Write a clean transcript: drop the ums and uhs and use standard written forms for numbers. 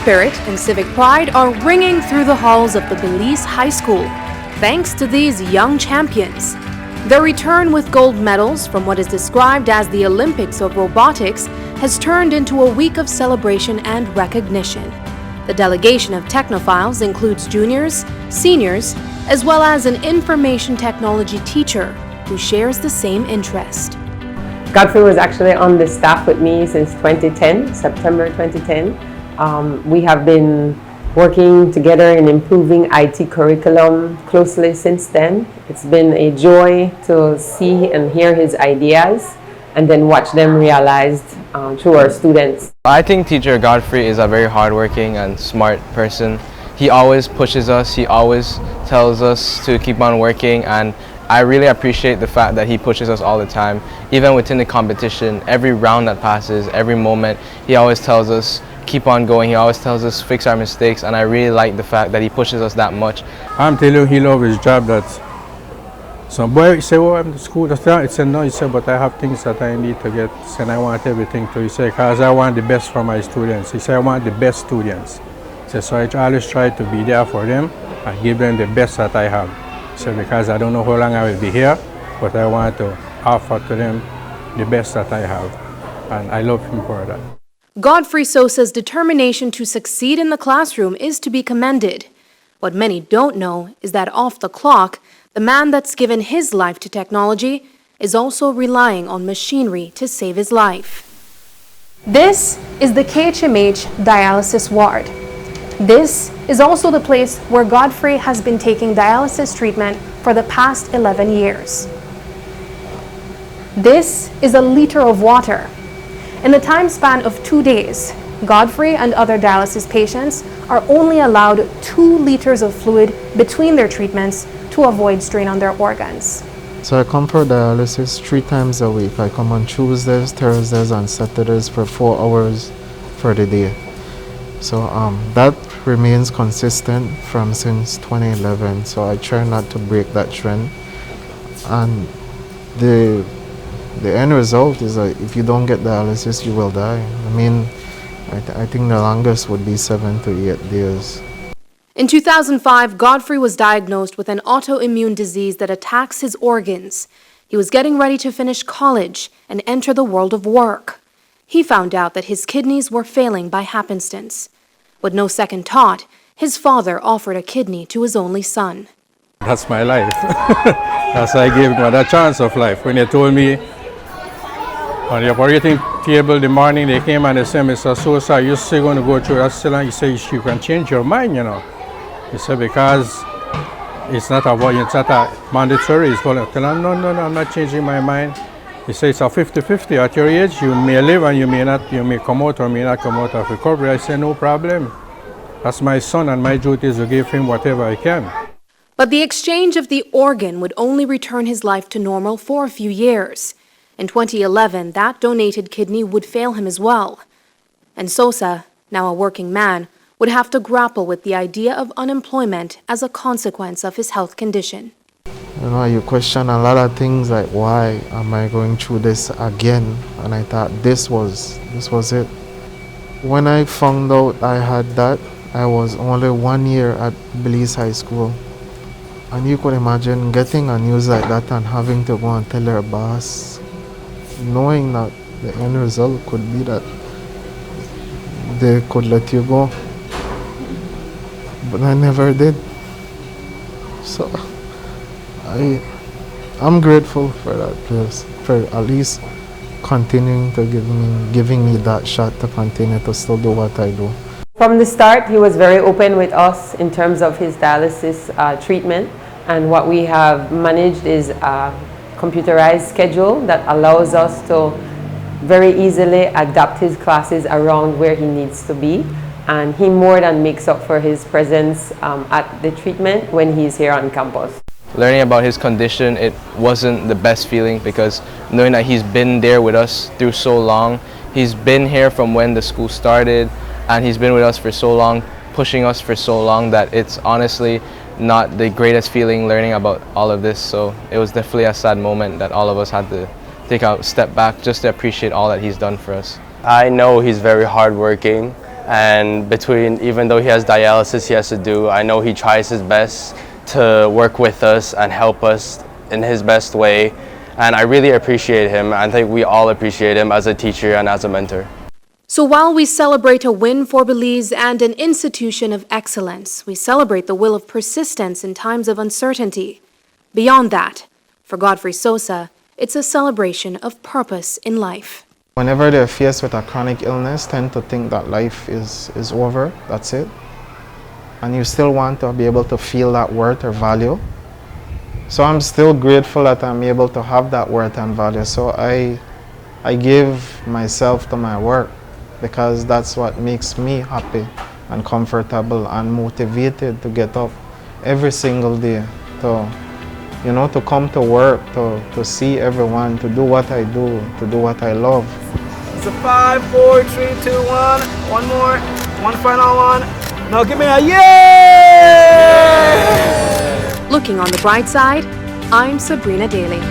spirit and civic pride are ringing through the halls of the Belize High School, thanks to these young champions. Their return with gold medals from what is described as the Olympics of robotics has turned into a week of celebration and recognition. The delegation of technophiles includes juniors, seniors, as well as an information technology teacher who shares the same interest. Godfrey was actually on the staff with me since 2010, September 2010. We have been working together in improving IT curriculum closely since then. It's been a joy to see and hear his ideas and then watch them realized through our students. I think teacher Godfrey is a very hardworking and smart person. He always pushes us, he always tells us to keep on working, and I really appreciate the fact that he pushes us all the time. Even within the competition, every round that passes, every moment, he always tells us keep on going. He always tells us fix our mistakes, and I really like the fact that he pushes us that much. I'm telling you, he loves his job. That some boy say, "Oh, I'm to school." He said, "No," he said, "but I have things that I need to get, and I want everything to." He said, "Because I want the best for my students." He said, "I want the best students." He said, "So I always try to be there for them and give them the best that I have." He said, "Because I don't know how long I will be here, but I want to offer to them the best that I have," and I love him for that. Godfrey Sosa's determination to succeed in the classroom is to be commended. What many don't know is that off the clock, the man that's given his life to technology is also relying on machinery to save his life. This is the KHMH dialysis ward. This is also the place where Godfrey has been taking dialysis treatment for the past 11 years. This is a liter of water. In the time span of 2 days, Godfrey and other dialysis patients are only allowed 2 liters of fluid between their treatments to avoid strain on their organs. So I come for dialysis 3 times a week. I come on Tuesdays, Thursdays, and Saturdays for 4 hours for the day. So that remains consistent from since 2011. So I try not to break that trend. And the end result is that if you don't get dialysis, you will die. I mean, I think the longest would be 7 to 8 days. In 2005, Godfrey was diagnosed with an autoimmune disease that attacks his organs. He was getting ready to finish college and enter the world of work. He found out that his kidneys were failing by happenstance. With no second thought, his father offered a kidney to his only son. That's my life. That's why I gave him that chance of life. When they told me on the operating table the morning, they came and they said, "Mr. Sosa, you're still going to go through that still?" And he said, "You can change your mind, you know." He said, "Because it's not a mandatory, it's voluntary." I said, no, I'm not changing my mind. He said, "It's a 50-50. At your age, you may live and you may not, you may come out or may not come out of recovery." I said, "No problem. That's my son, and my duty is to give him whatever I can." But the exchange of the organ would only return his life to normal for a few years. In 2011, that donated kidney would fail him as well. And Sosa, now a working man, would have to grapple with the idea of unemployment as a consequence of his health condition. You know, you question a lot of things like, why am I going through this again? And I thought this was it. When I found out I had that, I was only 1 year at Belize High School. And you could imagine getting a news like that and having to go and tell your boss, knowing that the end result could be that they could let you go. But I never did. So I'm grateful for that place, for at least continuing to giving me that shot to continue to still do what I do. From the start, he was very open with us in terms of his dialysis treatment, and what we have managed is a computerized schedule that allows us to very easily adapt his classes around where he needs to be, and he more than makes up for his presence at the treatment when he's here on campus. Learning about his condition, it wasn't the best feeling, because knowing that he's been there with us through so long, he's been here from when the school started, and he's been with us for so long, pushing us for so long, that it's honestly not the greatest feeling learning about all of this. So it was definitely a sad moment that all of us had to take a step back just to appreciate all that he's done for us. I know he's very hardworking, And even though he has dialysis he has to do, I know he tries his best to work with us and help us in his best way. And I really appreciate him. I think we all appreciate him as a teacher and as a mentor. So while we celebrate a win for Belize and an institution of excellence, we celebrate the will of persistence in times of uncertainty. Beyond that, for Godfrey Sosa, it's a celebration of purpose in life. Whenever they're faced with a chronic illness, tend to think that life is over, that's it. And you still want to be able to feel that worth or value. So I'm still grateful that I'm able to have that worth and value. So I give myself to my work because that's what makes me happy and comfortable and motivated to get up every single day to come to work, to see everyone, to do what I do, to do what I love. It's a 5, 4, 3, 2, 1. One more. One final one. Now give me a yay! Looking on the bright side, I'm Sabreena Daly.